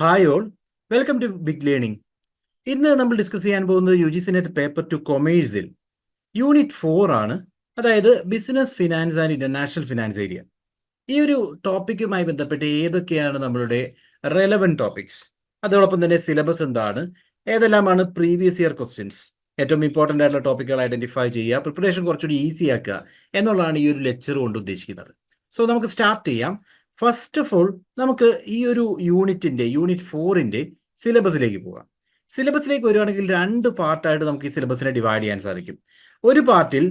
Hi all, welcome to big learning. ഇന്ന് നമ്മൾ discuss ചെയ്യാൻ പോകുന്നത് U G C net paper two കൊമേഴ്സിൽ യൂണിറ്റ് 4 ആണ്. അതായത് business finance and international finance area. ഈ ഒരു ടോപ്പിക്കുമായി ബന്ധപ്പെട്ട് ഏതൊക്കെയാണ് നമ്മളുടെ റെലവൻറ്റ് ടോപ്പിക്സ്, അതോടൊപ്പം തന്നെ സിലബസ് എന്താണ്, ഏതെല്ലാമാണ് പ്രീവിയസ് ഇയർ ക്വസ്റ്റ്യൻസ്, ഏറ്റവും ഇമ്പോർട്ടൻ്റ് ആയിട്ടുള്ള ടോപ്പിക്കുകൾ ഐഡന്റിഫൈ ചെയ്യുക, പ്രിപ്പറേഷൻ കുറച്ചുകൂടി ഈസി ആക്കുക എന്നുള്ളതാണ് ഈ ഒരു ലെക്ചർ കൊണ്ട് ഉദ്ദേശിക്കുന്നത്. സോ നമുക്ക് സ്റ്റാർട്ട് ചെയ്യാം. ഫസ്റ്റ് ഓഫ് ഓൾ നമുക്ക് ഈ ഒരു യൂണിറ്റ് 4ന്റെ സിലബസിലേക്ക് പോകാം. സിലബസിലേക്ക് വരുവാണെങ്കിൽ 2 പാർട്ടായിട്ട് നമുക്ക് ഈ സിലബസിനെ ഡിവൈഡ് ചെയ്യാൻ സാധിക്കും. ഒരു പാർട്ടിൽ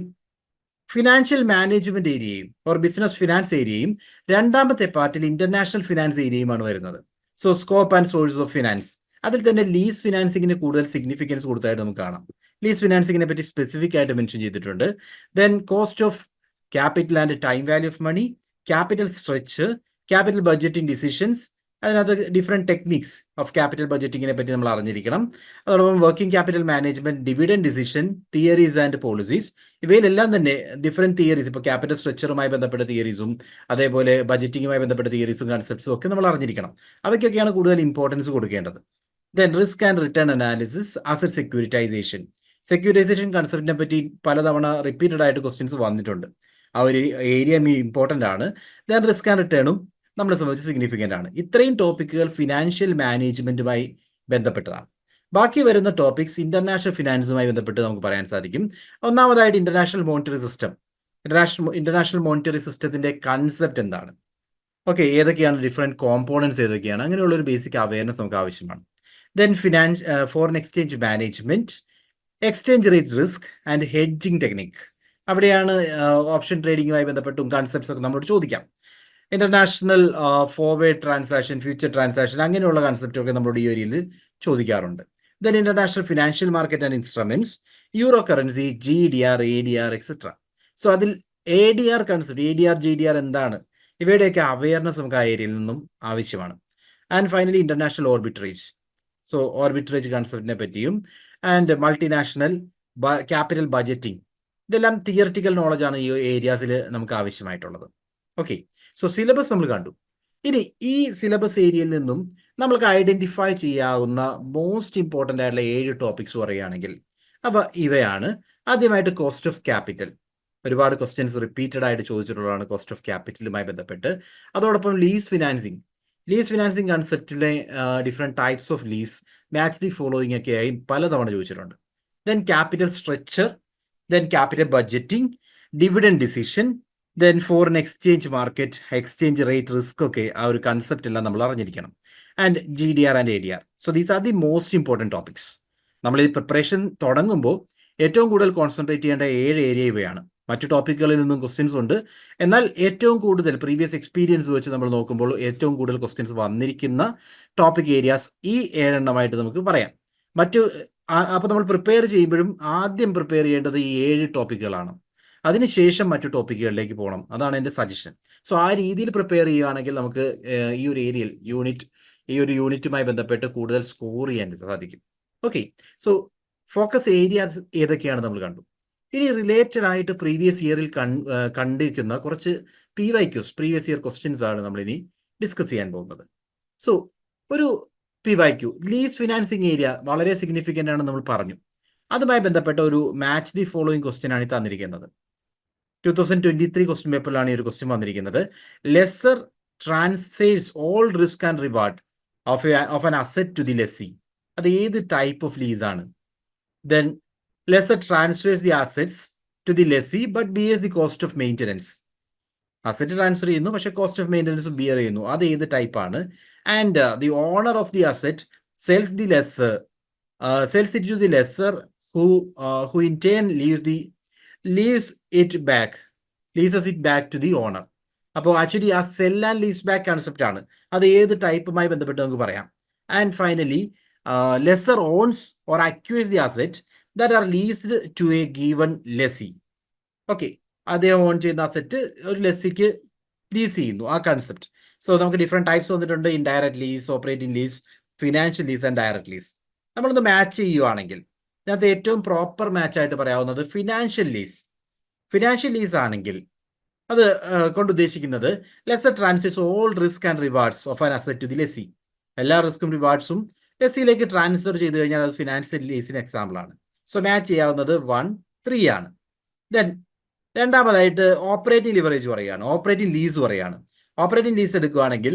ഫിനാൻഷ്യൽ മാനേജ്മെന്റ് ഏരിയയും ഓർ ബിസിനസ് ഫിനാൻസ് ഏരിയയും, രണ്ടാമത്തെ പാർട്ടിൽ ഇന്റർനാഷണൽ ഫിനാൻസ് ഏരിയയുമാണ് വരുന്നത്. So scope and source of finance, അതിൽ തന്നെ ലീസ് ഫിനാൻസിങ്ങിന് കൂടുതൽ സിഗ്നിഫിക്കൻസ് കൊടുത്തായിട്ട് നമുക്ക് കാണാം. ലീസ് ഫിനാൻസിങ്ങിനെ പറ്റി സ്പെസിഫിക് ആയിട്ട് മെൻഷൻ ചെയ്തിട്ടുണ്ട്. Then cost of capital and time value of money, capital structure, capital budgeting decisions, അതിനകത്ത് ഡിഫറെൻറ്റ് ടെക്നിക്സ് ഓഫ് ക്യാപിറ്റൽ ബഡ്ജറ്റിങ്ങിനെ പറ്റി നമ്മൾ അറിഞ്ഞിരിക്കണം. അതോടൊപ്പം working capital management, dividend decision, theories and policies, ഇവയിലെല്ലാം തന്നെ ഡിഫറെൻറ്റ് തിയറീസ്, ഇപ്പോൾ ക്യാപിറ്റൽ സ്ട്രക്ചറുമായി ബന്ധപ്പെട്ട തിയറീസും അതേപോലെ ബഡ്ജറ്റിങ്ങുമായി ബന്ധപ്പെട്ട തിയറീസും കൺസെപ്റ്റ്സും ഒക്കെ നമ്മൾ അറിഞ്ഞിരിക്കണം. അവയ്ക്കൊക്കെയാണ് കൂടുതൽ ഇമ്പോർട്ടൻസ് കൊടുക്കേണ്ടത്. Then risk and return analysis, asset securitization. Securitization കൺസെപ്റ്റിനെ പറ്റി പലതവണ റിപ്പീറ്റഡ് ആയിട്ട് ക്വസ്റ്റ്യൻസ് വന്നിട്ടുണ്ട്. ആ ഒരു ഏരിയ ഇമ്പോർട്ടൻ്റ് ആണ്. ദെൻ റിസ്ക് ആൻഡ് റിട്ടേണും നമ്മളെ സംബന്ധിച്ച് സിഗ്നിഫിക്കൻ്റ് ആണ്. ഇത്രയും ടോപ്പിക്കുകൾ ഫിനാൻഷ്യൽ മാനേജ്മെന്റുമായി ബന്ധപ്പെട്ടതാണ്. ബാക്കി വരുന്ന ടോപ്പിക്സ് ഇന്റർനാഷണൽ ഫിനാൻസുമായി ബന്ധപ്പെട്ട് നമുക്ക് പറയാൻ സാധിക്കും. ഒന്നാമതായിട്ട് international monetary system. International monetary സിസ്റ്റത്തിന്റെ കൺസെപ്റ്റ് എന്താണ്, ഓക്കെ, ഏതൊക്കെയാണ് ഡിഫറെൻറ്റ് കോമ്പോണൻസ്, ഏതൊക്കെയാണ്, അങ്ങനെയുള്ള ഒരു ബേസിക് അവയർനെസ് നമുക്ക് ആവശ്യമാണ്. Then foreign exchange management, exchange rate risk and hedging technique. അവിടെയാണ് ഓപ്ഷൻ ട്രേഡിങ്ങുമായി ബന്ധപ്പെട്ടും കൺസെപ്റ്റ്സ് ഒക്കെ നമ്മളോട് ചോദിക്കാം. International forward transaction, future transaction, അങ്ങനെയുള്ള കൺസെപ്റ്റൊക്കെ നമ്മളോട് ഈ ഏരിയയിൽ ചോദിക്കാറുണ്ട്. Then international financial market and instruments, euro currency, GDR, ADR etcetera. So അതിൽ ADR കൺസെപ്റ്റ്, ADR, GDR എന്താണ്, ഇവയുടെയൊക്കെ അവയർനെസ് നമുക്ക് ആ ഏരിയയിൽ നിന്നും ആവശ്യമാണ്. And finally international arbitrage. So arbitrage കൺസെപ്റ്റിനെ പറ്റിയും ആൻഡ് മൾട്ടിനാഷണൽ ക്യാപിറ്റൽ ബഡ്ജറ്റിംഗ്, ഇതെല്ലാം തിയറിറ്റിക്കൽ നോളജാണ് ഈ ഏരിയാസിൽ നമുക്ക് ആവശ്യമായിട്ടുള്ളത്. ഓക്കെ, സോ സിലബസ് നമ്മൾ കണ്ടു. ഇനി ഈ സിലബസ് ഏരിയയിൽ നിന്നും നമ്മൾക്ക് ഐഡന്റിഫൈ ചെയ്യാവുന്ന മോസ്റ്റ് ഇമ്പോർട്ടൻ്റ് ആയിട്ടുള്ള 7 ടോപ്പിക്സ് പറയുകയാണെങ്കിൽ അവ ഇവയാണ്. ആദ്യമായിട്ട് കോസ്റ്റ് ഓഫ് ക്യാപിറ്റൽ. ഒരുപാട് ക്വസ്റ്റ്യൻസ് റിപ്പീറ്റഡ് ആയിട്ട് ചോദിച്ചിട്ടുള്ളതാണ് കോസ്റ്റ് ഓഫ് ക്യാപിറ്റലുമായി ബന്ധപ്പെട്ട്. അതോടൊപ്പം ലീസ് ഫിനാൻസിങ് കൺസെപ്റ്റിലെ different types of lease, match the following ഒക്കെ ആയി പലതവണ ചോദിച്ചിട്ടുണ്ട്. Then capital structure, then capital budgeting, dividend decision, then foreign exchange market, exchange rate risk ഒക്കെ ആ ഒരു കൺസെപ്റ്റ് എല്ലാം നമ്മൾ അറിഞ്ഞിരിക്കണം. And GDR and ADR. So these are the most important topics. നമ്മൾ ഈ പ്രിപ്പറേഷൻ തുടങ്ങുമ്പോൾ ഏറ്റവും കൂടുതൽ കോൺസെൻട്രേറ്റ് ചെയ്യേണ്ട 7 ഏരിയ ഇവയാണ്. മറ്റു ടോപ്പിക്കുകളിൽ നിന്നും ക്വസ്റ്റ്യൻസ് ഉണ്ട്, എന്നാൽ ഏറ്റവും കൂടുതൽ പ്രീവിയസ് എക്സ്പീരിയൻസ് വെച്ച് നമ്മൾ നോക്കുമ്പോൾ ഏറ്റവും കൂടുതൽ ക്വസ്റ്റ്യൻസ് വന്നിരിക്കുന്ന ടോപ്പിക് ഏരിയാസ് ഈ 7 എണ്ണമായിട്ട് നമുക്ക് പറയാം. അപ്പോൾ നമ്മൾ പ്രിപ്പയർ ചെയ്യുമ്പോഴും ആദ്യം പ്രിപ്പയർ ചെയ്യേണ്ടത് ഈ 7 ടോപ്പിക്കുകളാണ്. അതിനുശേഷം മറ്റു ടോപ്പിക്കുകളിലേക്ക് പോകണം. അതാണ് എൻ്റെ സജഷൻ. സോ ആ രീതിയിൽ പ്രിപ്പയർ ചെയ്യുകയാണെങ്കിൽ നമുക്ക് ഈ ഒരു ഏരിയയിൽ യൂണിറ്റുമായി ബന്ധപ്പെട്ട് കൂടുതൽ സ്കോർ ചെയ്യാൻ സാധിക്കും. ഓക്കെ, സോ ഫോക്കസ് ഏരിയാസ് ഏതൊക്കെയാണ് നമ്മൾ കണ്ടു. ഇനി റിലേറ്റഡ് ആയിട്ട് പ്രീവിയസ് ഇയറിൽ കണ്ടിരിക്കുന്ന കുറച്ച് PYQs, പ്രീവിയസ് ഇയർ ക്വസ്റ്റ്യൻസ് ആണ് നമ്മളിനി ഡിസ്കസ് ചെയ്യാൻ പോകുന്നത്. സോ ഒരു PYQ, ലീസ് ഫിനാൻസിങ് ഏരിയ വളരെ സിഗ്നിഫിക്കൻ്റ് ആണെന്ന് നമ്മൾ പറഞ്ഞു. അതുമായി ബന്ധപ്പെട്ട ഒരു മാച്ച് ദി ഫോളോയിങ് ക്വസ്റ്റ്യൻ ആണ് ഈ തന്നിരിക്കുന്നത്. 2023 ക്വസ്റ്റ്യൻ പേപ്പറിലാണ് ഈ ഒരു ക്വസ്റ്റ്യൻ വന്നിരിക്കുന്നത്. Lessor transfers all risk and reward of an asset to the lessee. അത് ഏത് ടൈപ്പ് ഓഫ് ലീസ് ആണ്? Then lessor transfers the assets to the lessee but bears the cost of maintenance. Asset transfer ചെയ്യുന്നു, പക്ഷേ cost of maintenance beer ചെയ്യുന്നു. അത് ഏത് ടൈപ്പാണ്? And the owner of the asset sells it to the lessor who in turn leases it back to the owner. അപ്പോൾ actually ആ sell and lease back concept ആണ്. അത് ഏത് ടൈപ്പുമായി ബന്ധപ്പെട്ട് നമുക്ക് പറയാം. And finally lessor owns or acquires the asset that are leased to a given lessee. Okay, അദ്ദേഹം ഓൺ ചെയ്യുന്ന അസറ്റ് ഒരു ലെസ്സിക്ക് ലീസ് ചെയ്യുന്നു, ആ കൺസെപ്റ്റ്. സോ നമുക്ക് ഡിഫറെൻറ്റ് ടൈപ്സ് വന്നിട്ടുണ്ട്. Indirect lease, operating lease, financial lease and direct lease. നമ്മളൊന്ന് match ചെയ്യുവാണെങ്കിൽ ഇതിനകത്ത് ഏറ്റവും പ്രോപ്പർ മാച്ച് ആയിട്ട് പറയാവുന്നത് ഫിനാൻഷ്യൽ ലീസ് ആണെങ്കിൽ അത് കൊണ്ട് ഉദ്ദേശിക്കുന്നത് lessor transfers all risk and rewards of an asset to the lessee. എല്ലാ റിസ്ക്കും റിവാർഡ്സും ലെസ്സിയിലേക്ക് ട്രാൻസ്ഫർ ചെയ്ത് കഴിഞ്ഞാൽ അത് ഫിനാൻഷ്യൽ ലീസിന് എക്സാമ്പിൾ ആണ്. സോ മാച്ച് ചെയ്യാവുന്നത് 1, 3 ആണ്. ദെൻ രണ്ടാമതായിട്ട് ഓപ്പറേറ്റിംഗ് ലിവറേജ് പറയുകയാണ്, ഓപ്പറേറ്റിംഗ് ലീസ് പറയുകയാണ്. ഓപ്പറേറ്റിംഗ് ലീസ് എടുക്കുകയാണെങ്കിൽ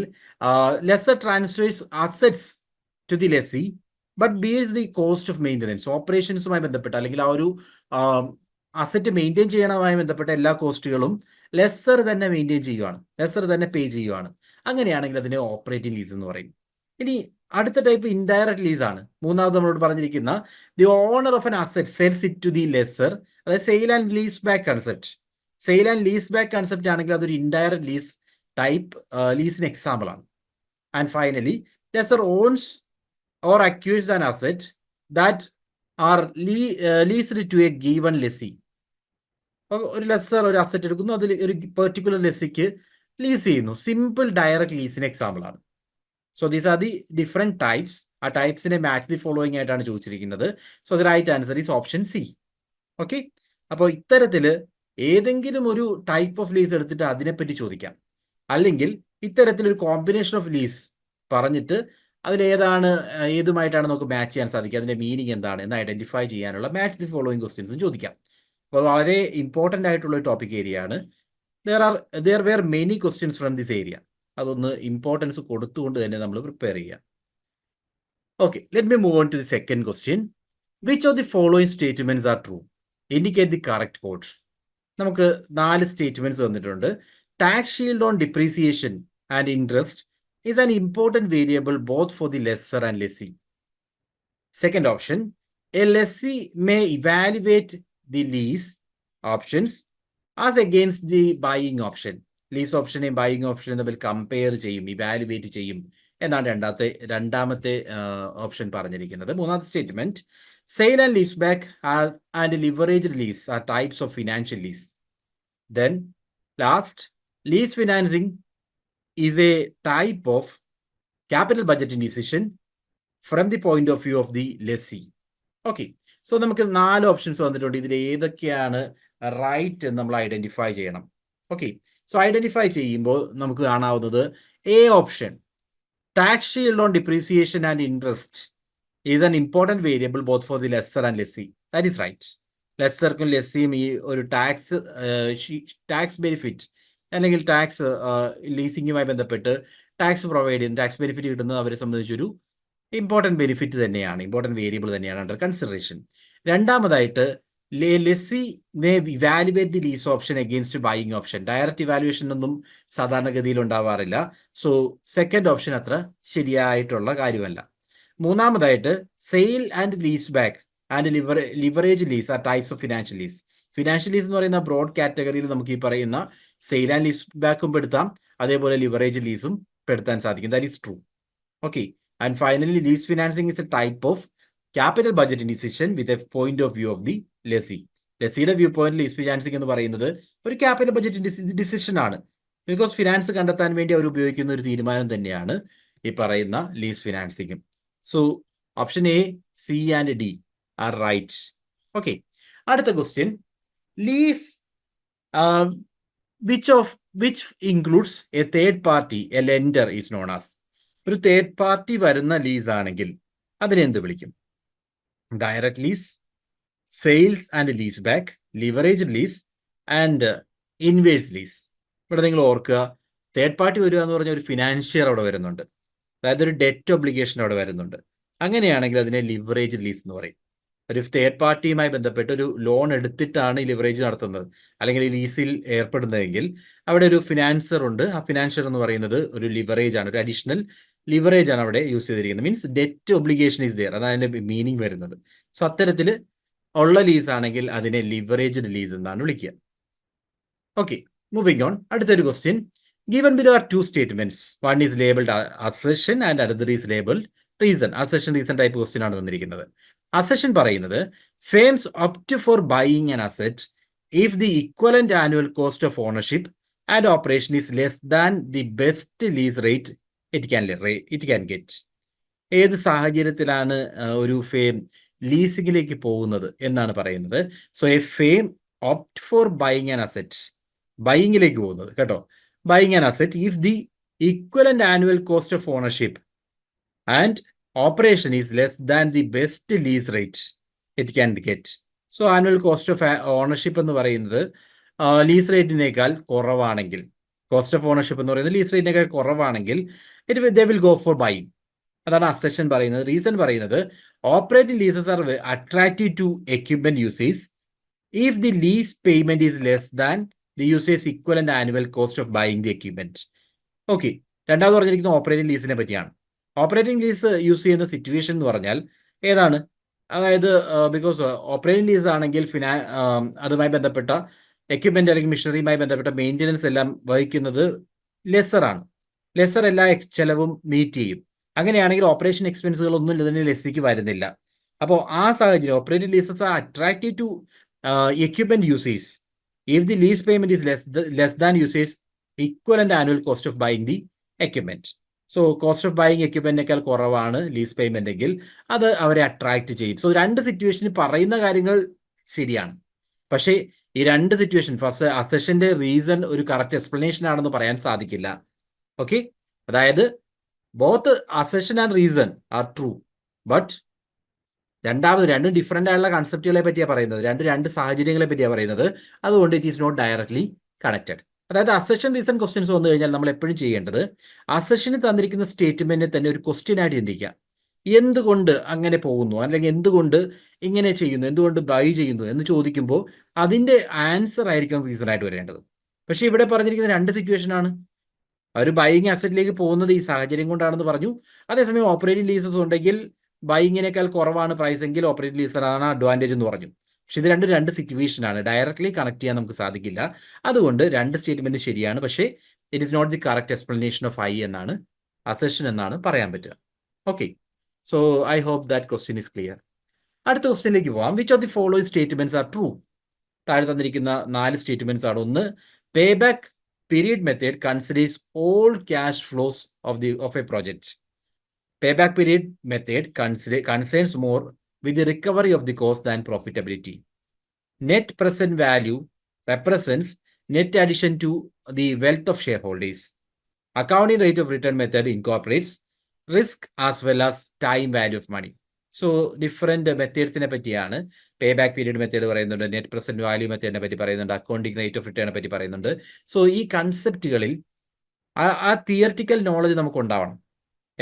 lessor transfers assets to the lessee but bears the cost of maintenance. ഓപ്പറേഷൻസുമായി ബന്ധപ്പെട്ട് അല്ലെങ്കിൽ ആ ഒരു അസറ്റ് മെയിൻറ്റെയിൻ ചെയ്യണവുമായി ബന്ധപ്പെട്ട എല്ലാ കോസ്റ്റുകളും ലെസ്സർ തന്നെ മെയിൻറ്റെയിൻ ചെയ്യുകയാണ്, ലെസ്സർ തന്നെ പേ ചെയ്യുകയാണ്. അങ്ങനെയാണെങ്കിൽ അതിനെ ഓപ്പറേറ്റിംഗ് ലീസ് എന്ന് പറയും. ഇനി അടുത്ത ടൈപ്പ് ഇൻഡയറക്റ്റ് ലീസ് ആണ്. മൂന്നാമത് നമ്മളോട് പറഞ്ഞിരിക്കുന്ന the owner of an asset sells it to the lessor, അതായത് sale and lease back concept. Sale and lease back concept ആണെങ്കിൽ അതൊരു ഇൻഡയറക്റ്റ് ലീസ് ടൈപ്പ് ലീസിന് എക്സാമ്പിൾ ആണ്. And finally lessor owns or acquires an asset that are leased to a given lessee. ഒരു lessor ഒരു asset എടുക്കുന്നു, അതിൽ ഒരു particular ലെസ്സിക്ക് ലീസ് ചെയ്യുന്നു. സിമ്പിൾ ഡയറക്റ്റ് ലീസിന് എക്സാമ്പിൾ ആണ്. So these are the different types. ആ ടൈപ്സിനെ മാച്ച് ദി ഫോളോയിങ് ആയിട്ടാണ് ചോദിച്ചിരിക്കുന്നത്. So the right answer is option C. Okay, അപ്പോൾ ഇത്തരത്തിൽ ഏതെങ്കിലും ഒരു ടൈപ്പ് ഓഫ് ലീസ് എടുത്തിട്ട് അതിനെപ്പറ്റി ചോദിക്കാം, അല്ലെങ്കിൽ ഇത്തരത്തിലൊരു കോമ്പിനേഷൻ ഓഫ് ലീസ് പറഞ്ഞിട്ട് അതിലേതാണ് ഏതുമായിട്ടാണ് നമുക്ക് മാച്ച് ചെയ്യാൻ സാധിക്കുക, അതിൻ്റെ മീനിങ് എന്താണ് എന്ന് ഐഡന്റിഫൈ ചെയ്യാനുള്ള മാച്ച് ദി ഫോളോയിങ് ക്വസ്റ്റ്യൻസും ചോദിക്കാം. അപ്പോൾ വളരെ ഇമ്പോർട്ടൻ്റ് ആയിട്ടുള്ള ഒരു ടോപ്പിക് ഏരിയ ആണ്. There were many questions from this area. അതൊന്ന് ഇമ്പോർട്ടൻസ് കൊടുത്തുകൊണ്ട് തന്നെ നമ്മൾ പ്രിപ്പയർ ചെയ്യുക. Okay, let me move on to the second question. Which of the following statements are true? Indicate the correct code. നമുക്ക് 4 statements തന്നിട്ടുണ്ട്. Tax shield on depreciation and interest is an important variable both for the lessor and lessee. Second option, a lessee may evaluate the lease options as against the buying option. Lease ഓപ്ഷനെയും ബൈയിങ് ഓപ്ഷനെയും തമ്മിൽ compare ചെയ്യും, evaluate ചെയ്യും എന്നാണ് രണ്ടാമത്തെ option പറഞ്ഞിരിക്കുന്നത്. മൂന്നാമത്തെ statement, sale and lease back and leverage lease are types of financial lease. Then last, lease financing is a type of capital budgeting decision from the point of view of the lessee. Okay, so നമുക്ക് 4 options വന്നിട്ടുണ്ട്. ഇതിൽ ഏതൊക്കെയാണ് right എന്ന് നമ്മൾ identify ചെയ്യണം. Okay, so identify ചെയ്യുമ്പോൾ നമുക്ക് കാണാവുന്നത് a option, tax shield on depreciation and interest is an important variable both for the lessor and lessee. That is right. ലെസ്സർക്കും ലെസ്സിയും ഈ ഒരു ടാക്സ് ബെനിഫിറ്റ് അല്ലെങ്കിൽ ടാക്സ് ലീസിങ്ങുമായി ബന്ധപ്പെട്ട് ടാക്സ് പ്രൊവൈഡ് ചെയ്യുന്ന ടാക്സ് ബെനിഫിറ്റ് കിട്ടുന്നത് അവരെ സംബന്ധിച്ചൊരു ഇമ്പോർട്ടൻറ്റ് ബെനിഫിറ്റ് തന്നെയാണ്, ഇമ്പോർട്ടൻറ്റ് വേരിയബിൾ തന്നെയാണ് അണ്ടർ കൺസിഡറേഷൻ. രണ്ടാമതായിട്ട്, lessee may evaluate the lease option against buying option. Direct evaluation ഒന്നും സാധാരണഗതിയിൽ ഉണ്ടാവാറില്ല. സോ സെക്കൻഡ് ഓപ്ഷൻ അത്ര ശരിയായിട്ടുള്ള കാര്യമല്ല. മൂന്നാമതായിട്ട്, sale and lease back and leverage lease are types of financial lease. Financial lease എന്ന് പറയുന്ന ബ്രോഡ് കാറ്റഗറിയിൽ നമുക്ക് ഈ പറയുന്ന സെയിൽ ആൻഡ് ലീസ് ബാക്കും പെടുത്താം, അതേപോലെ ലിവറേജ് ലീസും പെടുത്താൻ സാധിക്കും. That is true. Okay, and finally, lease financing is a type of capital budgeting decision with a point of view of the lessee. ലെസ്സിയുടെ വ്യൂ പോയിന്റ് ലീസ് ഫിനാൻസിങ് എന്ന് പറയുന്നത് ഒരു capital budgeting decision ആണ്. Because finance കണ്ടെത്താൻ വേണ്ടി അവർ ഉപയോഗിക്കുന്ന ഒരു തീരുമാനം തന്നെയാണ് ഈ പറയുന്ന lease financing. So option A, C and D are right. Okay, അടുത്ത question, lease which includes a third party, a lender is known as. ഒരു തേർഡ് പാർട്ടി വരുന്ന ലീസ് ആണെങ്കിൽ അതിനെ എന്ത് വിളിക്കും? Direct lease, sales and lease back, leverage lease and inverse lease. ഇവിടെ നിങ്ങൾ ഓർക്കുക, തേർഡ് പാർട്ടി വരിക എന്ന് പറഞ്ഞാൽ ഒരു ഫിനാൻഷ്യർ അവിടെ വരുന്നുണ്ട്, അതായത് ഒരു ഡെറ്റ് ഒബ്ലിഗേഷൻ അവിടെ വരുന്നുണ്ട്. അങ്ങനെയാണെങ്കിൽ അതിനെ ലിവറേജ് ലീസ് എന്ന് പറയും. ഒരു തേർഡ് പാർട്ടിയുമായി ബന്ധപ്പെട്ട് ഒരു ലോൺ എടുത്തിട്ടാണ് ഈ ലിവറേജ് നടത്തുന്നത് അല്ലെങ്കിൽ ഈ ലീസിൽ ഏർപ്പെടുന്നതെങ്കിൽ അവിടെ ഒരു ഫിനാൻസർ ഉണ്ട്. ആ ഫിനാൻഷ്യർ എന്ന് പറയുന്നത് ഒരു ലിവറേജ് ആണ്, ഒരു അഡീഷണൽ ലിവറേജ് ആണ് അവിടെ യൂസ് ചെയ്തിരിക്കുന്നത്. Means debt obligation is there, അതാണ് അതിന്റെ മീനിങ് വരുന്നത്. സോ അത്തരത്തിൽ ഉള്ള ലീസ് ആണെങ്കിൽ അതിനെ ലിവറേജ്ഡ് ലീസ് എന്നാണ് വിളിക്കുക. Okay, moving on. അടുത്തൊരു question, given below are 2 statements. One is labelled assertion and other is labelled reason. Assertion reason type question ആണ് തന്നിരിക്കുന്നത്. അസെഷൻ പറയുന്നത്, firms opt for buying an asset if the equivalent annual cost of ownership and operation is less than the best lease rate it can get. ഏത് സാഹചര്യത്തിലാണ് ഒരു firm ലീസിംഗിലേക്ക് പോകുന്നത് എന്നാണ് പറയുന്നത്. So a firm opt for buying an asset, ബൈയിങ്ങിലേക്ക് പോകുന്നത് കേട്ടോ, buying an asset if the equivalent annual cost of ownership and operation is less than the best lease rate it can get. So annual cost of ownership എന്ന് പറയുന്നത് lease റേറ്റിനേക്കാൾ കുറവാണെങ്കിൽ, cost of ownership എന്ന് പറയുന്നത് lease റേറ്റിനേക്കാൾ കുറവാണെങ്കിൽ they will go for buying. അതാണ് assertion പറയുന്നത്. റീസൺ പറയുന്നത് operating leases are attractive to equipment users if the lease payment is less than the users equivalent annual cost of buying the equipment. Okay, രണ്ടാമത് പറഞ്ഞിരിക്കുന്നത് operating ലീസിനെ പറ്റിയാണ്. Operating lease use ചെയ്യുന്ന situation എന്ന് പറഞ്ഞാൽ ഏതാണ്? അതായത് ബിക്കോസ് ഓപ്പറേറ്റിംഗ് ലീസ് ആണെങ്കിൽ അതുമായി ബന്ധപ്പെട്ട എക്യുപ്മെന്റ് അല്ലെങ്കിൽ മെഷീനറിയുമായി ബന്ധപ്പെട്ട മെയിൻ്റെനൻസ് എല്ലാം വഹിക്കുന്നത് ലെസറാണ്. ലെസർ എല്ലാ ചെലവും മീറ്റ് ചെയ്യും. അങ്ങനെയാണെങ്കിൽ ഓപ്പറേഷൻ എക്സ്പെൻസുകൾ ഒന്നും ഇതിന് ലെസ്സിക്ക് വരുന്നില്ല. അപ്പോൾ ആ സാഹചര്യം operating leases are attractive to equipment users if the lease payment is less than users equivalent annual cost of buying the equipment. So cost of buying എക്യുപ്മെന്റിനേക്കാൾ കുറവാണ് ലീസ് പേയ്മെന്റ് എങ്കിൽ അത് അവരെ അട്രാക്ട് ചെയ്യും. സോ രണ്ട് സിറ്റുവേഷനിൽ പറയുന്ന കാര്യങ്ങൾ ശരിയാണ്. പക്ഷേ ഈ രണ്ട് സിറ്റുവേഷൻ, ഫസ്റ്റ് അസെഷന്റെ റീസൺ ഒരു കറക്റ്റ് എക്സ്പ്ലനേഷൻ ആണെന്ന് പറയാൻ സാധിക്കില്ല. ഓക്കെ, അതായത് both assertion and reason are true, but രണ്ടും ഡിഫറെന്റ് ആയിട്ടുള്ള കൺസെപ്റ്റുകളെ പറ്റിയാണ് പറയുന്നത്, രണ്ട് സാഹചര്യങ്ങളെ പറ്റിയാണ് പറയുന്നത്. അതുകൊണ്ട് it is not directly connected. അതായത് അസെഷൻ റീസൺ ക്വസ്റ്റ്യൻസ് വന്നു കഴിഞ്ഞാൽ നമ്മൾ എപ്പോഴും ചെയ്യേണ്ടത് അസെഷന് തന്നിരിക്കുന്ന സ്റ്റേറ്റ്മെന്റിനെ തന്നെ ഒരു ക്വസ്റ്റ്യൻ ആയിട്ട് ചിന്തിക്കുക. എന്തുകൊണ്ട് അങ്ങനെ പോകുന്നു, അല്ലെങ്കിൽ എന്തുകൊണ്ട് ഇങ്ങനെ ചെയ്യുന്നു, എന്തുകൊണ്ട് ബൈ ചെയ്യുന്നു എന്ന് ചോദിക്കുമ്പോൾ അതിന്റെ ആൻസർ ആയിരിക്കും റീസൺ ആയിട്ട് വരേണ്ടത്. പക്ഷെ ഇവിടെ പറഞ്ഞിരിക്കുന്ന രണ്ട് സിറ്റുവേഷൻ ആണ്. ഒരു ബൈയിങ് അസറ്റിലേക്ക് പോകുന്നത് ഈ സാഹചര്യം കൊണ്ടാണെന്ന് പറഞ്ഞു. അതേസമയം ഓപ്പറേറ്റിംഗ് ലീസസ് ഉണ്ടെങ്കിൽ ബൈയിങ്ങിനേക്കാൾ കുറവാണ് പ്രൈസ് എങ്കിൽ ഓപ്പറേറ്റിംഗ് ലീസറാണ് അഡ്വാൻറ്റേജ് എന്ന് പറഞ്ഞു. പക്ഷെ ഇത് രണ്ട് സിറ്റുവേഷനാണ്, ഡയറക്ട്ലി കണക്ട് ചെയ്യാൻ നമുക്ക് സാധിക്കില്ല. അതുകൊണ്ട് രണ്ട് സ്റ്റേറ്റ്മെന്റ് ശരിയാണ്, പക്ഷേ it is not the correct explanation of I എന്നാണ്, അസെഷൻ എന്നാണ് പറയാൻ പറ്റുക. Okay, so I hope that question is clear. അടുത്ത ക്വസ്റ്റ്യനിലേക്ക് പോകാം. Which of the following statements are true? താഴെ തന്നിരിക്കുന്ന 4 സ്റ്റേറ്റ്മെന്റ്സ് ആണ്. ഒന്ന്, pay back period method considers all cash flows of a project. Payback period method concerns more with the recovery of the cost than profitability. Net present value represents net addition to the wealth of shareholders. Accounting rate of return method incorporates risk as well as time value of money. So different മെത്തേഡ്സിനെ പറ്റിയാണ്. പേ back period method പറയുന്നുണ്ട്, net present value മെത്തേഡിനെ പറ്റി പറയുന്നുണ്ട്, accounting rate of റിട്ടേണിനെ പറ്റി പറയുന്നുണ്ട്. So ഈ കൺസെപ്റ്റുകളിൽ ആ theoretical knowledge നമുക്ക് ഉണ്ടാവണം.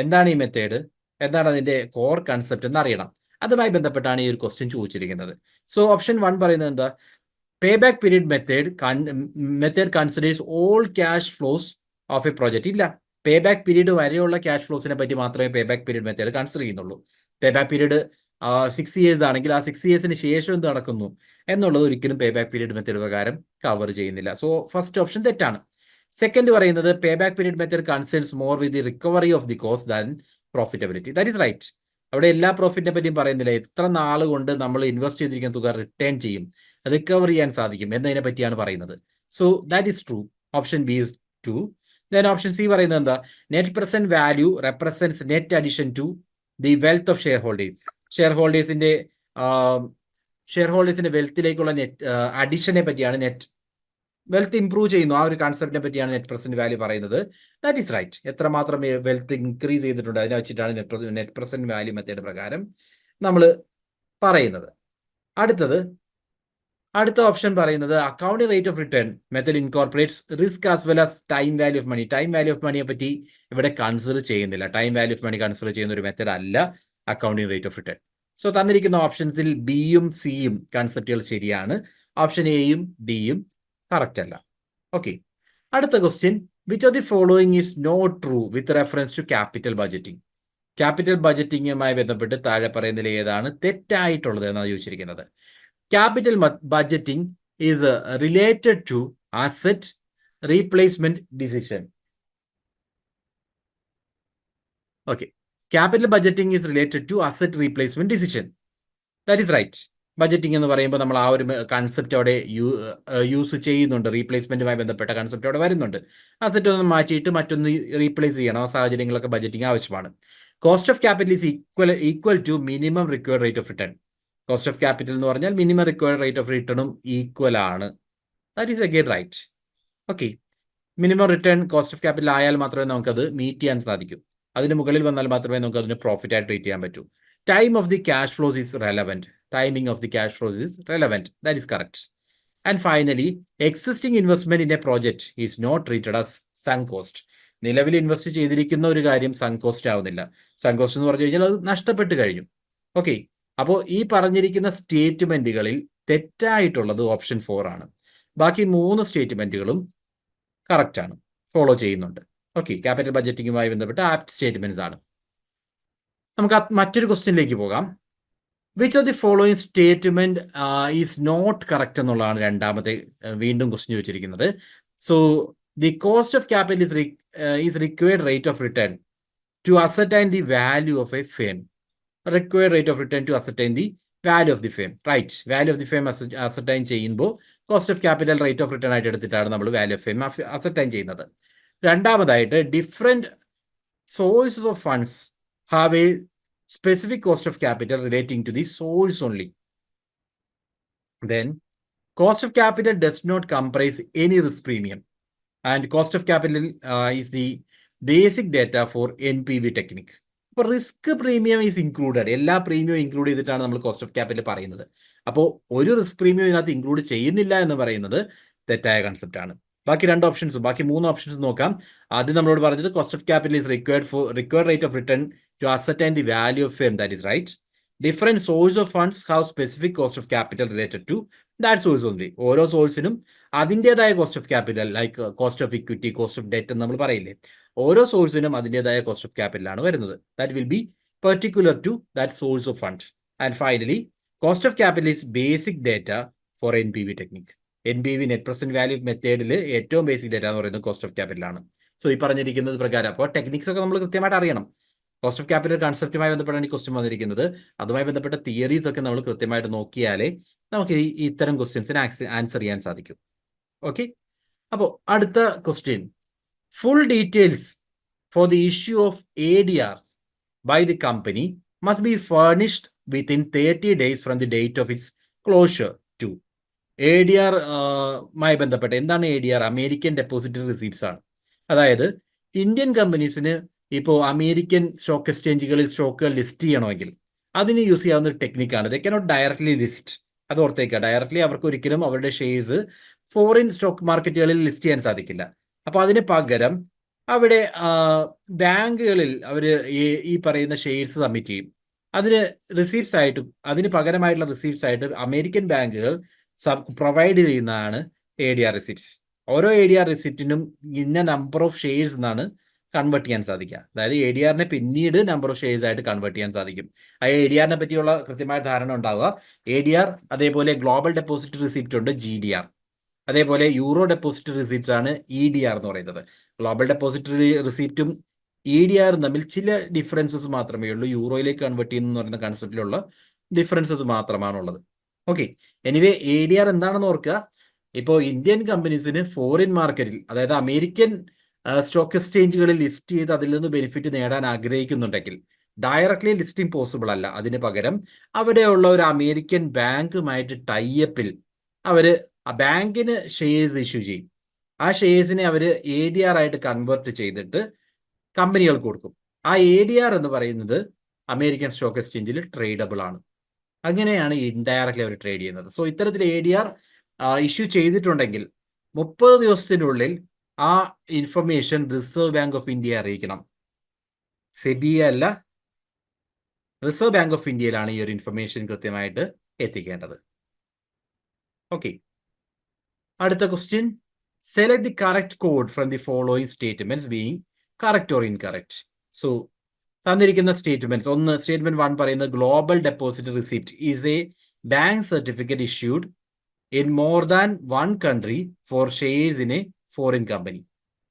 എന്താണ് ഈ മെത്തേഡ്, എന്താണ് അതിന്റെ കോർ കൺസെപ്റ്റ് എന്നറിയണം. അതുമായി ബന്ധപ്പെട്ടാണ് ഈ ഒരു ക്വസ്റ്റ്യൻ ചോദിച്ചിരിക്കുന്നത്. സോ ഓപ്ഷൻ 1 പറയുന്നത് എന്താ? Pay back period method considers all cash flows of a project. ഇല്ല, പേ ബാക്ക് പീരീഡ് വരെയുള്ള ക്യാഷ് ഫ്ലോസിനെ പറ്റി മാത്രമേ pay back period method consider ചെയ്യുന്നുള്ളൂ. പേ ബാക്ക് പീരീഡ് 6 years ആണെങ്കിൽ ആ 6 yearsന് ശേഷം എന്ത് നടക്കുന്നു എന്നുള്ളത് ഒരിക്കലും പേ ബാക്ക് പീരീഡ് മെത്തേഡ് പ്രകാരം കവർ ചെയ്യുന്നില്ല. സോ ഫസ്റ്റ് ഓപ്ഷൻ തെറ്റാണ്. സെക്കൻഡ് പറയുന്നത് pay back period method concerns more with the recovery of the cost than profitability. That is right. അവിടെ എല്ലാ പ്രോഫിറ്റിനെ പറ്റിയും പറയുന്നില്ല, എത്ര നാൾ കൊണ്ട് നമ്മൾ ഇൻവെസ്റ്റ് ചെയ്തിരിക്കുന്ന തുക റിട്ടേൺ ചെയ്യും, റിക്കവർ ചെയ്യാൻ സാധിക്കും എന്നതിനെ പറ്റിയാണ് പറയുന്നത്. So that is true. Option B is true. Then option C പറയുന്നത് എന്താ? Net present value represents net addition to the wealth of share holders. Share ഹോൾഡേഴ്സിന്റെ വെൽത്തിലേക്കുള്ള നെറ്റ് അഡിഷനെ പറ്റിയാണ്, നെറ്റ് വെൽത്ത് ഇംപ്രൂവ് ചെയ്യുന്നു ആ ഒരു കൺസെപ്റ്റിനെ പറ്റിയാണ് നെറ്റ് പ്രസന്റ് വാല്യൂ പറയുന്നത്. That is right. എത്രമാത്രം വെൽത്ത് ഇൻക്രീസ് ചെയ്തിട്ടുണ്ട് അതിനെ വെച്ചിട്ടാണ് നെറ്റ് പ്രസന്റ് വാല്യൂ മെത്തേഡ് പ്രകാരം നമ്മൾ പറയുന്നത്. അടുത്ത ഓപ്ഷൻ പറയുന്നത് accounting rate of return method incorporates risk as well as time value of money. Time value of മണിയെ പറ്റി ഇവിടെ കൺസിഡർ ചെയ്യുന്നില്ല. Time value of money consider ചെയ്യുന്ന ഒരു മെത്തേഡ് അല്ല accounting rate of return. So തന്നിരിക്കുന്ന ഓപ്ഷൻസിൽ ബിയും സിയും കൺസെപ്റ്റുകൾ ശരിയാണ്. ഓപ്ഷൻ എയും ഡിയും കറക്റ്റ് അല്ല. ഓക്കെ, അടുത്ത question, which of the following is not true with reference to capital budgeting. Capital ബഡ്ജറ്റിംഗുമായി ബന്ധപ്പെട്ട് താഴെ പറയുന്നതിൽ ഏതാണ് തെറ്റായിട്ടുള്ളത് എന്നാണ് ചോദിച്ചിരിക്കുന്നത്. Capital budgeting is related to asset replacement decision. Okay, capital budgeting is related to asset replacement decision. That is right. Budgeting എന്ന് പറയുമ്പോൾ നമ്മൾ ആ ഒരു കൺസെപ്റ്റ് അവിടെ യൂസ് ചെയ്യുന്നുണ്ട്. റീപ്ലേസ്മെന്റുമായി ബന്ധപ്പെട്ട കൺസെപ്റ്റ് അവിടെ വരുന്നുണ്ട്. അസറ്റ് ഒന്ന് മാറ്റിയിട്ട് മറ്റൊന്ന് റീപ്ലേസ് ചെയ്യണം. ആ സാഹചര്യങ്ങളൊക്കെ ബഡ്ജറ്റിംഗ് ആവശ്യമാണ്. Cost of capital is equal to minimum required rate of return. Cost of capital എന്ന് പറഞ്ഞാൽ മിനിമം റിക്വയർഡ് റേറ്റ് ഓഫ് റിട്ടേണും ഈക്വൽ ആണ്. That is again right. Okay, minimum return cost of capital ആയാൽ മാത്രമേ നമുക്കത് മീറ്റ് ചെയ്യാൻ സാധിക്കൂ. അതിന് മുകളിൽ വന്നാൽ മാത്രമേ നമുക്ക് അതിന് പ്രോഫിറ്റ് ആയിട്ട് ട്രീറ്റ് ചെയ്യാൻ പറ്റൂ. Time of the cash flows is relevant. Timing of the cash flows is relevant. That is correct. And finally, existing investment in a project is not treated as sunk cost. നിലവിൽ invest ചെയ്തിരിക്കുന്ന ഒരു കാര്യം sunk cost ആവുന്നില്ല. Sunk cost എന്ന് പറഞ്ഞു കഴിഞ്ഞാൽ അത് നഷ്ടപ്പെട്ട് കഴിഞ്ഞു. ഓക്കെ, അപ്പോൾ ഈ പറഞ്ഞിരിക്കുന്ന സ്റ്റേറ്റ്മെന്റുകളിൽ തെറ്റായിട്ടുള്ളത് ഓപ്ഷൻ 4 ആണ്. ബാക്കി 3 സ്റ്റേറ്റ്മെന്റുകളും കറക്റ്റ് ആണ്, ഫോളോ ചെയ്യുന്നുണ്ട്. ഓക്കെ, ക്യാപിറ്റൽ ബഡ്ജറ്റിംഗുമായി ബന്ധപ്പെട്ട ആപ്റ്റ് സ്റ്റേറ്റ്മെന്റ്സ് ആണ്. നമുക്ക് മറ്റൊരു ക്വസ്റ്റ്യനിലേക്ക് പോകാം. Which of the following statement is not correct എന്നുള്ളതാണ് രണ്ടാമത്തെ വീണ്ടും ക്വസ്റ്റ്യൻ ചോദിച്ചിരിക്കുന്നത്. So the cost of capital is required rate of return to ascertain the value of a firm. Required rate of return to ascertain the value of the firm. Right, value of the firm അസർടൈൻ ചെയ്യുമ്പോൾ cost of capital rate of return ആയിട്ട് എടുത്തിട്ടാണ് നമ്മൾ value of firm ascertain ചെയ്യുന്നത്. രണ്ടാമതായിട്ട്, different sources of funds have A specific cost of capital relating to the source only. Then, cost of capital does not comprise any risk premium, and cost of capital is the basic data for NPV technique. അപ്പോൾ risk premium is included. എല്ലാ premium include ചെയ്തിട്ടാണ് നമ്മൾ cost of capital പറയുന്നത്. അപ്പോൾ ഒരു risk premium ഇതിനകത്ത് include ചെയ്യുന്നില്ല എന്ന് പറയുന്നത് തെറ്റായ കൺസെപ്റ്റ് ആണ്. ബാക്കി 2 ഓപ്ഷൻസും ബാക്കി 3 ഓപ്ഷൻസ് നോക്കാം. ആദ്യം നമ്മളോട് പറഞ്ഞത് cost of capital is required rate of return to ascertain the value of firm. That is right. Different source of funds have specific cost of capital related to that source only. ഓരോ സോഴ്സിനും അതിൻ്റെതായ cost of capital, like cost of equity, cost of debt എന്ന് നമ്മൾ പറയില്ലേ, ഓരോ സോഴ്സിനും അതിൻ്റെതായ cost of ക്യാപിറ്റലാണ് വരുന്നത്. That will be particular to that source of fund. And finally, cost of capital is basic data for NPV technique. NPV net present value മെത്തേഡിൽ ഏറ്റവും ബേസിക് ഡേറ്റ എന്ന് പറയുന്നത് കോസ്റ്റ് ഓഫ് ക്യാപിറ്റൽ ആണ്. So ഈ പറഞ്ഞിരിക്കുന്നത് പ്രകാരം അപ്പോൾ ടെക്നിക്സ് ഒക്കെ നമ്മൾ കൃത്യമായിട്ട് അറിയണം. കോസ്റ്റ് ഓഫ് ക്യാപിറ്റൽ കൺസെപ്റ്റുമായി ബന്ധപ്പെട്ടാണ് ഈ ക്വസ്റ്റ്യൻ വന്നിരിക്കുന്നത്. അതുമായി ബന്ധപ്പെട്ട തിയറീസ് ഒക്കെ നമ്മൾ കൃത്യമായിട്ട് നോക്കിയാലേ നമുക്ക് ഇത്തരം ക്വസ്റ്റ്യൻസിന് ആൻസർ ചെയ്യാൻ സാധിക്കും. ഓക്കെ, അപ്പോൾ അടുത്ത question, full details for the issue of ADR by the company must be furnished within 30 days from the date of its closure to. ADR മായി ബന്ധപ്പെട്ട് എന്താണ് ADR? അമേരിക്കൻ ഡെപ്പോസിറ്ററി റിസീപ്റ്റ്സ് ആണ്. അതായത് ഇന്ത്യൻ കമ്പനീസിന് ഇപ്പോൾ അമേരിക്കൻ സ്റ്റോക്ക് എക്സ്ചേഞ്ചുകളിൽ സ്റ്റോക്കുകൾ list ചെയ്യണമെങ്കിൽ അതിന് use ചെയ്യാവുന്ന ഒരു ടെക്നിക്കാണ്. They cannot directly list. അത് ഓർത്തേക്കുക, ഡയറക്ട്ലി അവർക്ക് ഒരിക്കലും അവരുടെ ഷെയർസ് ഫോറിൻ സ്റ്റോക്ക് മാർക്കറ്റുകളിൽ ലിസ്റ്റ് ചെയ്യാൻ സാധിക്കില്ല. അപ്പോൾ അതിന് പകരം അവിടെ ബാങ്കുകളിൽ അവർ ഈ പറയുന്ന ഷെയർസ് സബ്മിറ്റ് ചെയ്യും. അതിന് റിസീപ്റ്റ്സ് ആയിട്ട്, അതിന് പകരമായിട്ടുള്ള റിസീപ്റ്റ്സ് ആയിട്ട് അമേരിക്കൻ ബാങ്കുകൾ പ്രൊവൈഡ് ചെയ്യുന്നതാണ് ADR റിസീപ്റ്റ്സ്. ഓരോ ADR റിസീപ്റ്റിനും ഇന്ന നമ്പർ ഓഫ് ഷെയർസ് എന്നാണ് കൺവേർട്ട് ചെയ്യാൻ സാധിക്കുക. അതായത് ADR പിന്നീട് നമ്പർ ഓഫ് ഷെയർസ് ആയിട്ട് കൺവേർട്ട് ചെയ്യാൻ സാധിക്കും. ആ ADR പറ്റിയുള്ള കൃത്യമായ ധാരണ ഉണ്ടാവുക. ADR, അതേപോലെ ഗ്ലോബൽ ഡെപ്പോസിറ്റ് റിസിപ്റ്റ് ഉണ്ട് GDR, അതേപോലെ യൂറോ ഡെപ്പോസിറ്റ് റിസിപ്റ്റ്സ് ആണ് EDR എന്ന് പറയുന്നത്. ഗ്ലോബൽ ഡെപ്പോസിറ്ററി റിസിപ്റ്റും EDR തമ്മിൽ ചില ഡിഫറൻസസ് മാത്രമേ ഉള്ളൂ. യൂറോയിലേക്ക് കൺവേർട്ട് ചെയ്യുന്ന പറയുന്ന കൺസെപ്റ്റിലുള്ള ഡിഫറൻസസ് മാത്രമാണുള്ളത്. ഓക്കെ, എനിവേ ADR എന്താണെന്ന് ഓർക്കുക. ഇപ്പോൾ ഇന്ത്യൻ കമ്പനീസിന് ഫോറിൻ മാർക്കറ്റിൽ, അതായത് അമേരിക്കൻ സ്റ്റോക്ക് എക്സ്ചേഞ്ചുകളിൽ ലിസ്റ്റ് ചെയ്ത് അതിൽ നിന്ന് ബെനിഫിറ്റ് നേടാൻ ആഗ്രഹിക്കുന്നുണ്ടെങ്കിൽ ഡയറക്ട്ലി ലിസ്റ്റിംഗ് പോസിബിൾ അല്ല. അതിന് പകരം അവിടെയുള്ള ഒരു അമേരിക്കൻ ബാങ്കുമായിട്ട് ടൈപ്പിൽ അവർ ആ ബാങ്കിന് ഷെയർസ് ഇഷ്യൂ ചെയ്യും. ആ ഷെയർസിനെ അവർ ADR ആയിട്ട് കൺവേർട്ട് ചെയ്തിട്ട് കമ്പനികൾക്ക് കൊടുക്കും. ആ ADR എന്ന് പറയുന്നത് അമേരിക്കൻ സ്റ്റോക്ക് എക്സ്ചേഞ്ചിൽ ട്രേഡബിൾ ആണ്. അങ്ങനെയാണ് ഇൻഡയറക്ട്ലി അവർ ട്രേഡ് ചെയ്യുന്നത്. സോ ഇത്തരത്തിൽ ADR ഇഷ്യൂ ചെയ്തിട്ടുണ്ടെങ്കിൽ 30 ദിവസത്തിനുള്ളിൽ ആ ഇൻഫർമേഷൻ റിസർവ് ബാങ്ക് ഓഫ് ഇന്ത്യയെ അറിയിക്കണം. സെബിയെ അല്ല, റിസർവ് ബാങ്ക് ഓഫ് ഇന്ത്യയിലാണ് ഈ ഒരു ഇൻഫർമേഷൻ കൃത്യമായിട്ട് എത്തിക്കേണ്ടത്. ഓക്കെ, അടുത്ത question, select the correct code from the following statements being correct or incorrect. So തന്നിരിക്കുന്ന സ്റ്റേറ്റ്മെന്റ്സ്, സ്റ്റേറ്റ്മെന്റ് 1 പറയുന്നത് global deposit receipt is a bank certificate issued in more than 1 country for shares in a foreign company.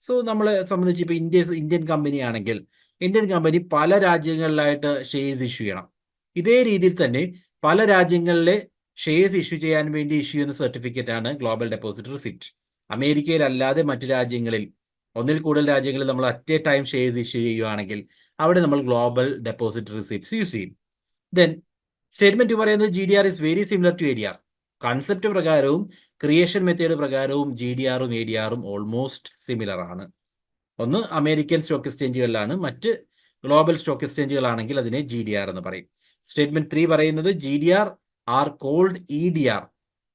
So നമ്മളെ സംബന്ധിച്ച് ഇപ്പോൾ Indian company ആണെങ്കിൽ Indian company പല രാജ്യങ്ങളിലായിട്ട് shares issue ചെയ്യണം. ഇതേ രീതിയിൽ തന്നെ പല രാജ്യങ്ങളിലെ ഷെയർസ് ഇഷ്യൂ ചെയ്യാൻ വേണ്ടി ഇഷ്യൂ ചെയ്യുന്ന സർട്ടിഫിക്കറ്റ് ആണ് ഗ്ലോബൽ ഡെപ്പോസിറ്റ് റിസിപ്റ്റ്. അമേരിക്കയിലല്ലാതെ മറ്റു രാജ്യങ്ങളിൽ, ഒന്നിൽ കൂടുതൽ രാജ്യങ്ങളിൽ നമ്മൾ at a time shares issue ചെയ്യുകയാണെങ്കിൽ അവിടെ നമ്മൾ ഗ്ലോബൽ ഡെപ്പോസിറ്റ് റിസിപ്റ്റ്സ് യൂസ് ചെയ്യും. ദെൻ സ്റ്റേറ്റ്മെന്റ് പറയുന്നത് GDR is very similar to ADR. Concept പ്രകാരവും ക്രിയേഷൻ മെത്തേഡ് പ്രകാരവും GDR-ഉം ADR-ഉം ഓൾമോസ്റ്റ് സിമിലർ ആണ്. ഒന്ന് അമേരിക്കൻ സ്റ്റോക്ക് എക്സ്ചേഞ്ചുകളിലാണ്, മറ്റ് ഗ്ലോബൽ സ്റ്റോക്ക് എക്സ്ചേഞ്ചുകളാണെങ്കിൽ അതിനെ GDR എന്ന് പറയും. സ്റ്റേറ്റ്മെന്റ് 3 പറയുന്നത് GDR are called EDR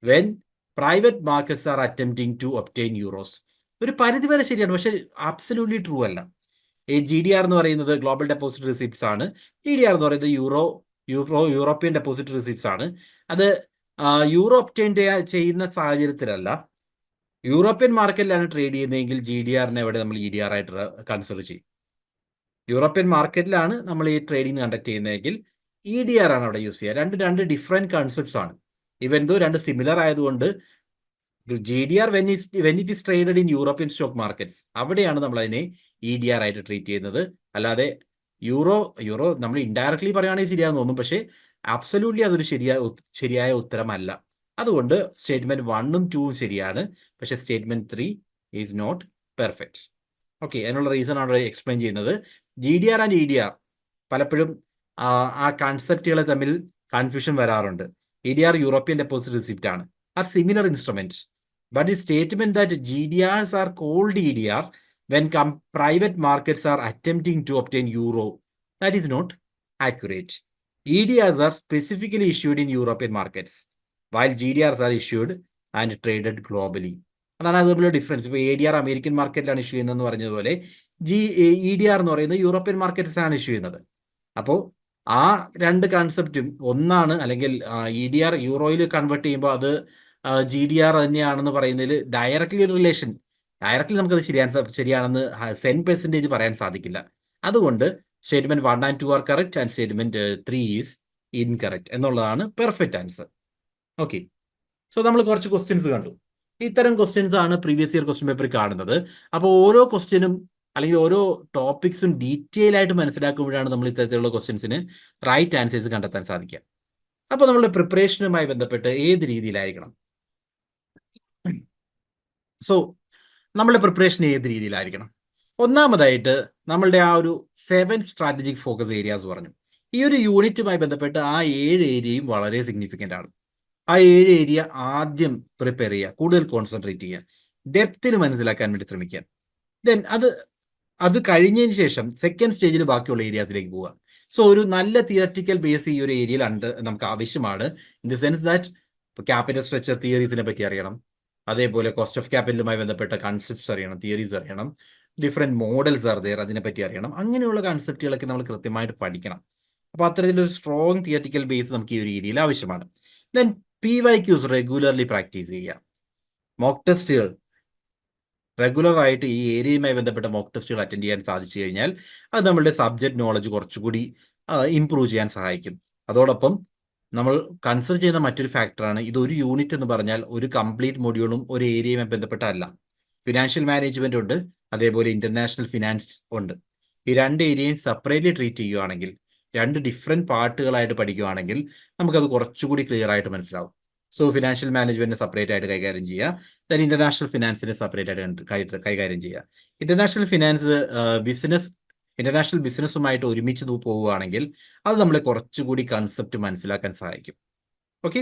when private markets are attempting to obtain euros. ഒരു പരിധി വരെ ശരിയാണ്, പക്ഷെ അബ്സല്യൂട്ട്ലി ട്രൂ അല്ല. ഈ GDR എന്ന് പറയുന്നത് ഗ്ലോബൽ ഡെപ്പോസിറ്റ് റിസിപ്റ്റ്സ് ആണ്. EDR എന്ന് പറയുന്നത് യൂറോപ്യൻ ഡെപ്പോസിറ്റ് റിസിപ്റ്റ്സ് ആണ്. അത് യൂറോ ഒബ്റ്റെയിൻ ചെയ്യുന്ന സാഹചര്യത്തിലല്ല, യൂറോപ്യൻ മാർക്കറ്റിലാണ് ട്രേഡ് ചെയ്യുന്നതെങ്കിൽ GDRനെ ഇവിടെ നമ്മൾ EDR ആയിട്ട് കൺസിഡർ ചെയ്യും. യൂറോപ്യൻ മാർക്കറ്റിലാണ് നമ്മൾ ഈ ട്രേഡിംഗ് കണ്ടക്ട് ചെയ്യുന്നതെങ്കിൽ EDR ആണ് അവിടെ യൂസ് ചെയ്യുക. രണ്ട് ഡിഫറെന്റ് കൺസെപ്റ്റ്സ് ആണ്. ഇവൻ ദോ രണ്ട് സിമിലർ ആയതുകൊണ്ട് GDR when it is traded in European stock markets, അവിടെയാണ് നമ്മൾ അതിനെ EDR ആയിട്ട് ട്രീറ്റ് ചെയ്യുന്നത്. അല്ലാതെ യൂറോ നമ്മൾ ഇൻഡയറക്ട്ലി പറയുകയാണെങ്കിൽ ശരിയാന്ന് തോന്നും, പക്ഷേ അബ്സല്യൂട്ട്ലി അതൊരു ശരിയായ ഉത്തരമല്ല. അതുകൊണ്ട് സ്റ്റേറ്റ്മെന്റ് 1ഉം 2ഉം ശരിയാണ്, പക്ഷെ statement 3 is not perfect. Okay, അതിനുള്ള റീസൺ ആണ് എക്സ്പ്ലെയിൻ ചെയ്യുന്നത്. GDR ആൻഡ് EDR പലപ്പോഴും ആ കൺസെപ്റ്റുകളെ തമ്മിൽ കൺഫ്യൂഷൻ വരാറുണ്ട്. EDR യൂറോപ്യൻ ഡെപ്പോസിറ്റ് റിസിപ്റ്റ് ആണ്, are similar instrument. But the statement that GDRs are called EDR when private markets are attempting to obtain euro, that is not accurate. EDRs are specifically issued in European markets, while GDRs are issued and traded globally. അതാണ് അതുപോലെ difference. ഇപ്പോൾ ADR American മാർക്കറ്റിലാണ് issue ചെയ്യുന്നതെന്ന് പറഞ്ഞതുപോലെ EDR എന്ന് പറയുന്നത് European മാർക്കറ്റ്സിലാണ് issue ചെയ്യുന്നത്. അപ്പോൾ ആ രണ്ട് കൺസെപ്റ്റും ഒന്നാണ്, അല്ലെങ്കിൽ EDR യൂറോയിൽ കൺവേർട്ട് ചെയ്യുമ്പോൾ അത് GDR തന്നെയാണെന്ന് പറയുന്നതിൽ ഡയറക്റ്റ്ലി ഒരു റിലേഷൻ, ഡയറക്റ്റ്ലി നമുക്കത് ശരിയാണെന്ന് 100% പറയാൻ സാധിക്കില്ല. അതുകൊണ്ട് statement 1 and 2 are correct and statement 3 is incorrect എന്നുള്ളതാണ് പെർഫെക്റ്റ് ആൻസർ. ഓക്കെ, സോ നമ്മൾ കുറച്ച് ക്വസ്റ്റ്യൻസ് കണ്ടു. ഇത്തരം ക്വസ്റ്റ്യൻസ് ആണ് പ്രീവിയസ് ഇയർ ക്വസ്റ്റ്യൻ പേപ്പറിൽ കാണുന്നത്. അപ്പോൾ ഓരോ ക്വസ്റ്റ്യനും അല്ലെങ്കിൽ ഓരോ ടോപ്പിക്സും ഡീറ്റെയിൽ ആയിട്ട് മനസ്സിലാക്കുമ്പോഴാണ് നമ്മൾ ഇത്തരത്തിലുള്ള ക്വസ്റ്റ്യൻസിന് റൈറ്റ് ആൻസേഴ്സ് കണ്ടെത്താൻ സാധിക്കുക. അപ്പോൾ നമ്മളുടെ പ്രിപ്പറേഷനുമായി ബന്ധപ്പെട്ട് ഏത് രീതിയിലായിരിക്കണം? സോ നമ്മളുടെ പ്രിപ്പറേഷൻ ഏത് രീതിയിലായിരിക്കണം? ഒന്നാമതായിട്ട് നമ്മളുടെ ആ ഒരു 7 സ്ട്രാറ്റജിക് ഫോക്കസ് ഏരിയാസ് പറഞ്ഞു. ഈ ഒരു യൂണിറ്റുമായി ബന്ധപ്പെട്ട് ആ 7 ഏരിയയും വളരെ സിഗ്നിഫിക്കൻ്റ് ആണ്. ആ 7 ഏരിയ ആദ്യം പ്രിപ്പയർ ചെയ്യുക, കൂടുതൽ കോൺസെൻട്രേറ്റ് ചെയ്യുക, ഡെപ്തിൽ മനസ്സിലാക്കാൻ വേണ്ടി ശ്രമിക്കുക. ദെൻ അത് കഴിഞ്ഞതിന് ശേഷം സെക്കൻഡ് സ്റ്റേജിൽ ബാക്കിയുള്ള ഏരിയാസിലേക്ക് പോവുക. സോ ഒരു നല്ല തിയററ്റിക്കൽ ബേസ് ഈ ഒരു ഏരിയയിൽ നമുക്ക് ആവശ്യമാണ്. In the sense that capital structure തിയറീസിനെ പറ്റി അറിയണം, അതേപോലെ കോസ്റ്റ് ഓഫ് ക്യാപിറ്റലുമായി ബന്ധപ്പെട്ട കൺസെപ്റ്റ്സ് അറിയണം, തിയറീസ് അറിയണം, ഡിഫറെൻറ്റ് മോഡൽസ് ആർ ദെയർ അതിനെപ്പറ്റി അറിയണം. അങ്ങനെയുള്ള കൺസെപ്റ്റുകളൊക്കെ നമ്മൾ കൃത്യമായിട്ട് പഠിക്കണം. അപ്പോൾ അത്തരത്തിലൊരു സ്ട്രോങ് തിയററ്റിക്കൽ ബേസ് നമുക്ക് ഈ ഒരു ഏരിയയിൽ ആവശ്യമാണ്. ദെൻ PYQs റെഗുലർലി പ്രാക്ടീസ് ചെയ്യുക. മോക്ക് ടെസ്റ്റുകൾ റെഗുലർ ആയിട്ട് ഈ ഏരിയയുമായി ബന്ധപ്പെട്ട മോക്ക് ടെസ്റ്റുകൾ അറ്റൻഡ് ചെയ്യാൻ സാധിച്ചു കഴിഞ്ഞാൽ അത് നമ്മളുടെ സബ്ജക്ട് നോളജ് കുറച്ചുകൂടി ഇംപ്രൂവ് ചെയ്യാൻ സഹായിക്കും. അതോടൊപ്പം നമ്മൾ കൺസിഡർ ചെയ്യുന്ന മറ്റൊരു ഫാക്ടറാണ്, ഇതൊരു യൂണിറ്റ് എന്ന് പറഞ്ഞാൽ ഒരു കംപ്ലീറ്റ് മൊഡ്യൂളും ഒരു ഏരിയയുമായി ബന്ധപ്പെട്ടല്ല. ഫിനാൻഷ്യൽ മാനേജ്മെന്റ് ഉണ്ട്, അതേപോലെ ഇന്റർനാഷണൽ ഫിനാൻസ് ഉണ്ട്. ഈ രണ്ട് ഏരിയയും സെപ്പറേറ്റ്ലി ട്രീറ്റ് ചെയ്യുകയാണെങ്കിൽ, രണ്ട് ഡിഫറെൻറ്റ് പാർട്ടുകളായിട്ട് പഠിക്കുകയാണെങ്കിൽ നമുക്കത് കുറച്ചുകൂടി ക്ലിയർ ആയിട്ട് മനസ്സിലാവും. സോ ഫിനാൻഷ്യൽ മാനേജ്മെന്റിനെ സെപ്പറേറ്റ് ആയിട്ട് കൈകാര്യം ചെയ്യുക, ദെൻ ഇന്റർനാഷണൽ ഫിനാൻസിനെ സെപ്പറേറ്റ് ആയിട്ട് കൈകാര്യം ചെയ്യുക. ഇന്റർനാഷണൽ ഫിനാൻസ് ഇന്റർനാഷണൽ ബിസിനസ്സുമായിട്ട് ഒരുമിച്ച് പോവുകയാണെങ്കിൽ അത് നമ്മളെ കുറച്ചുകൂടി കൺസെപ്റ്റ് മനസ്സിലാക്കാൻ സഹായിക്കും. ഓക്കെ,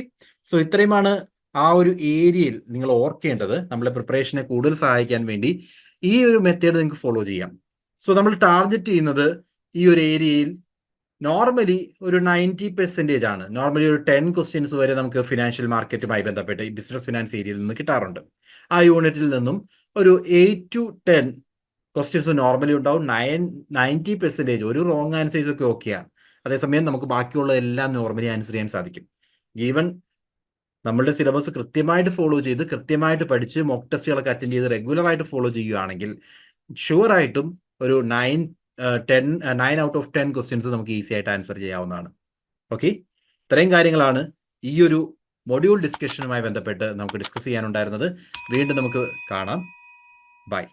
സോ ഇത്രയുമാണ് ആ ഒരു ഏരിയയിൽ നിങ്ങൾ ഓർക്കേണ്ടത്. നമ്മളെ പ്രിപ്പറേഷനെ കൂടുതൽ സഹായിക്കാൻ വേണ്ടി ഈ ഒരു മെത്തേഡ് നിങ്ങൾക്ക് ഫോളോ ചെയ്യാം. സോ നമ്മൾ ടാർഗറ്റ് ചെയ്യുന്നത് ഈ ഒരു ഏരിയയിൽ നോർമലി ഒരു 90% ആണ്. നോർമലി ഒരു 10 ക്വസ്റ്റ്യൻസ് വരെ നമുക്ക് ഫിനാൻഷ്യൽ മാർക്കറ്റുമായി ബന്ധപ്പെട്ട് ഈ ബിസിനസ് ഫിനാൻസ് ഏരിയയിൽ നിന്ന് കിട്ടാറുണ്ട്. ആ യൂണിറ്റിൽ നിന്നും ഒരു 8 to 10 ക്വസ്റ്റ്യൻസ് നോർമലി ഉണ്ടാവും. 90% ഒരു റോങ് ആൻസേഴ്സ് ഒക്കെ ഓക്കെയാണ്. അതേസമയം നമുക്ക് ബാക്കിയുള്ള എല്ലാം നോർമലി ആൻസർ ചെയ്യാൻ സാധിക്കും. ഗീവൺ നമ്മളുടെ സിലബസ് കൃത്യമായിട്ട് ഫോളോ ചെയ്ത് കൃത്യമായിട്ട് പഠിച്ച് മോക്ക് ടെസ്റ്റുകളൊക്കെ അറ്റൻഡ് ചെയ്ത് റെഗുലർ ആയിട്ട് ഫോളോ ചെയ്യുകയാണെങ്കിൽ ഷുവർ ആയിട്ടും ഒരു 9 out of 10 ക്വസ്റ്റ്യൻസ് നമുക്ക് ഈസി ആയിട്ട് ആൻസർ ചെയ്യാവുന്നതാണ്. ഓക്കെ, ഇത്രയും കാര്യങ്ങളാണ് ഈ ഒരു മൊഡ്യൂൾ ഡിസ്കഷനുമായി ബന്ധപ്പെട്ട് നമുക്ക് ഡിസ്കസ് ചെയ്യാനുണ്ടായിരുന്നത്. വീണ്ടും നമുക്ക് കാണാം. ബൈ.